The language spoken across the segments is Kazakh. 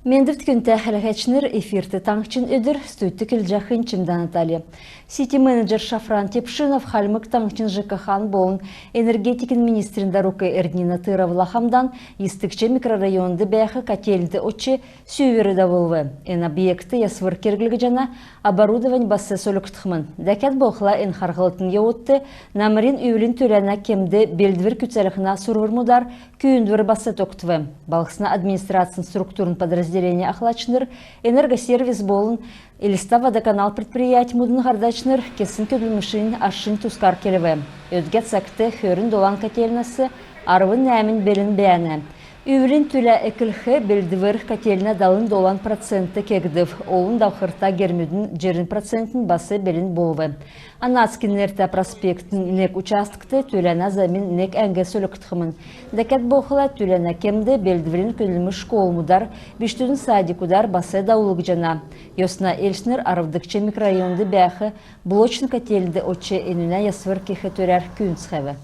Мендірт күнті әліғечінір эфирті таңқчын өдір стүйті кілжақын чимдан Наталья. Сити-менеджер Шафран Тепшинов халмык таңқчын ЖКХан болын энергетикин министринда рукы Эрднина Тыровлахамдан естікче микрорайонды бәйхі котельді отчы сүйвері давылвы. Эн объекты ясвыр кергілгі жана оборудовань басы солюктықмын. Дәкет болқыла эн харғылытын еуытты, намырин үйілін төләна кемді белдвір күтсәліғына сурвырмудар күйіндвір басы тоқтывы. Балқысына администрациян структурын подразделение охлачныр, энергосервис болын, Элиста водоканал предприятий мудын ғардачныр, кесін көділмішін ашын тускар келіві. Өдгет сақты хөрін долан котельнасы арвын нәмін белін бәяны. Үйілін түлі әкілхі белдівір котельна далын долан проценті кегдів. Олын дауқырта гермюдін жерін процентін басы белін болвы. Анацкинерті проспекттің нек участкты түләна замин нек әңге сөліктімін. Дәкет боқыла түләна кемді белдівірін көліміш қолмудар, біштудің садикудар басы даулық жана. Йосна елшнер арывдықче микрорайонды бәхі блочны котельді отче енуна ясвыр кехе төрәр күнсхәві.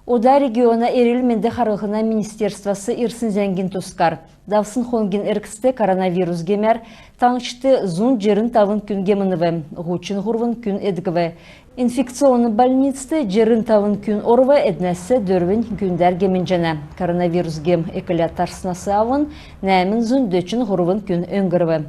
Ода региона эрилменде харығына министерствосы ирсын зәңгін тускар. Давсын хонген әркісті коронавирус гемер, таңшты зун жерін тавын күн гемініві, ғучин ғурвын күн эдгіві. Инфекционный больницты жерін тавын күн орвы әднәсі дөрвін күндер гемін жана. Коронавирус гем экілі тарсынасы авын, нәмін зун дөчін ғурвын күн өңгірві.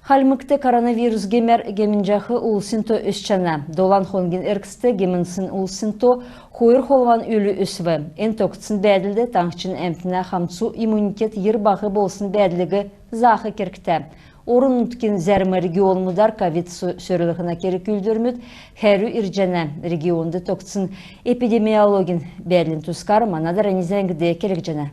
Халмыкты коронавирус гемер геминжахы улсинто өсчана. Долан хонген эрксті геминсін улсинто хойыр холван өлі өсві. Эн тоқтсын бәділді таңшын әмтіна хамцу иммунитет ербағы болсын бәділігі зақы керкті. Орын үткен зәрмі регионмудар ковид сөрілігіна керек үлдірміт, хәрі иржана регионды тоқтсын эпидемиологин бәділін тұскар манадыр әнезәңгіде керек жана.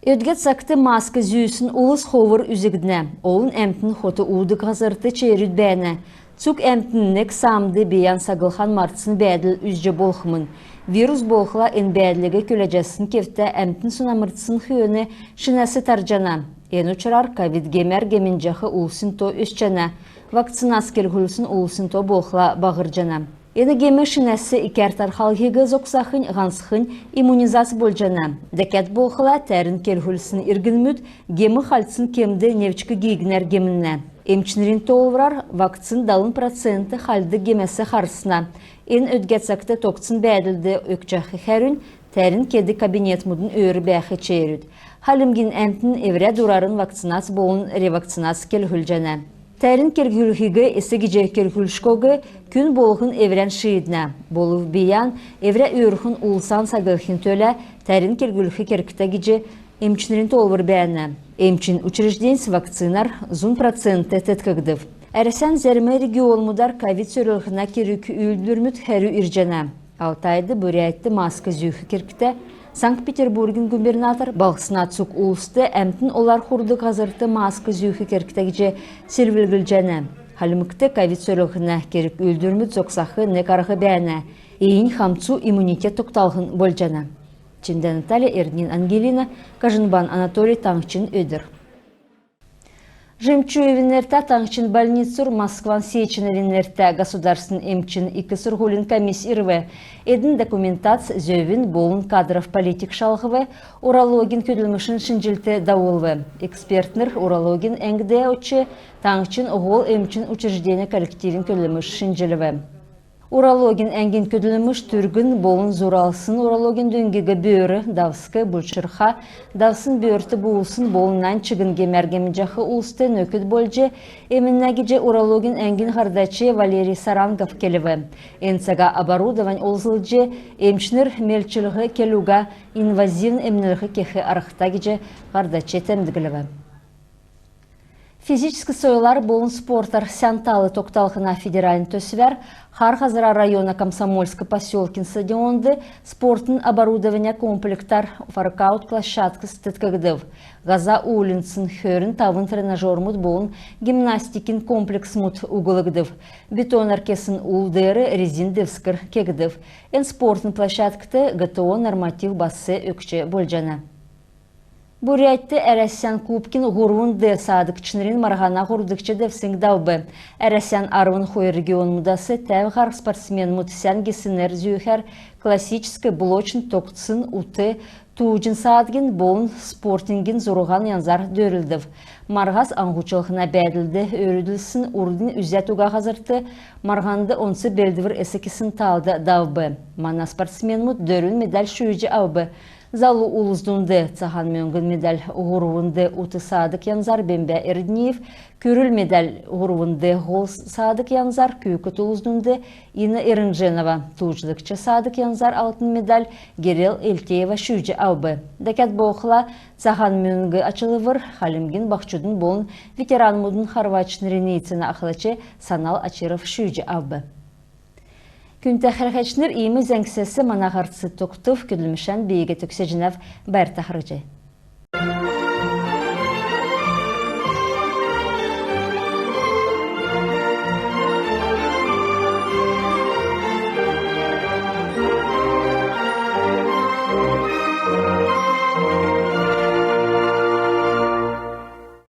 Өдгет сақты маска зүйісін улыс ховыр үзігдіне, олын әмтін хоты уды қазырты чейрүд бәйіне. Цук әмтіннік самды бейян сағылхан мартысын бәділ үзже болхымын. Вирус болхыла эн бәділігі көләжасын кефті әмтін сунамыртысын хүйені шинасы таржана. Эн ұчырар ковид гемер гемінжақы улсын то өсчана. Вакцинас келгүлсін улсын то болхыла бағыр жана. Ені геме шинасы икертар халгиғы зоқсақын ғансықын иммунизасы болжана. Дәкет болқыла тәрін келгүлсін иргінмүд гемі қалтсын кемді невчкі гейгінер гемінне. Эмчінерін тоғырар вакцин далын проценті халды гемесі қарсына. Ен өдгет сақты тоқсын бәділді өкчақы хәрін тәрін кеді кабинет мұдын өрі бәқі чейрүд. Халымгин әмтін евре дұрарын вакцинасы болын ревакцинасы келгүл жана. Тәрін келгүлхігі есігіже келгүлшкоғы күн болғын еврен шиидна. Болув биян евре үйірхін улсан сағылхын төлі тәрін келгүлхі керкітагіже эмчінерін толвыр бәйіні. Эмчин учрежденс вакцинар зун проценті тәткігдів. Әрісен зәрмі регионмудар ковид сөрілхіна керікі үйілдірміт әрі иржана. Алтайды бөрәйтті маска зүйхі керкіті Санкт-Петербургин губернатор балғысына цук улысты әмтін олар құрды қазырты маска зүйхі керкітегіже сервілгіл жәні. Халымыкты ковид сөрілхіна керік үлдірміт зоқсақы некарығы бәйіні. Eyін хамцу иммунитет тоқталғын бол жана. Чинда Наталья, Эрднин Ангелина, Кажынбан Анатолий Таңчин өдір. Жемчуевинерта таңчин больницур Москван сейчинеринерта государственный эмчин и кысыргулин комиссирве. Эдін документац зövін болын кадров политик шалғыве, урологин көділмішін шинжилте дауылве. Экспертнер урологин әңгде өтче таңчин оғол эмчин учреждение коллективин көділміш шинжилве. Урологин әңген көділіміш түргін болын зуралсын урологин дөңгеге бөрі, давсқы бұлшырға, давсын бөрті бұлсын болыннан чыгын гемергем жақы ұлысты нөкіт болжы, еміннәгеже урологин әңген ғардачы Валерий Сарангов келіві. Энсаға оборудован олзылжы, емшінір мелчілігі келуға инвазивн емнілігі кехі арықтагеже ғардачы тәмдігіліві. Физический сойлар болын спортар сянталы тоқталғына федералін төсвер, Хархазара района Комсомольский поселкин стадионды спортын оборудования комплектар фаркаут площадка стыткагдыв. Газа улинсын хөрін тавын тренажер мұд болын гимнастикин комплекс мұд уғылыгдыв. Бетон аркесын улдыры резин девскір кегдыв. Эн спортын площадкты ГТО норматив басы өкче болжана. Бурятты әрәсян кубкин ғурвунды садыкчынырын марғана ғурдыкчы девсің даубы. Әрәсян арвын хой регион мудасы тәвғар спортсмен мутсян гесінер зүйхер классический блочын тоқтсын уты туужын саадгин болын спортингин зоруған янзар дөрілдів. Марғас аңғучылығына бәділді өріділсін урдын үзет уға ғазырты марғанды онсы белдівір әсікісін талды даубы. Мана спортсмен мұт дөрін медаль шүйжі аубы. Залу улуздунды цаган мөңгін медаль ғурвунды уты садық янзар Бембе Эрдниев, көріл медаль ғурвунды ғол садық янзар Күйкіт улуздунды Ина Иринженова, туужлыкчы садық янзар алтын медаль Герел Элтеева шүйжі аубы. Дәкәт боқыла цаган мөңгі ачылывыр Халимгин бақчудың болын ветеран мұдын Харвачын ренейцina ақылычы Санал Ачиров шүйжі аубы. Күнті қырғачныр иймі зәңксесі манағарцы тоқтыв күділмішен бейге төксе жинав бәр тахырыжы.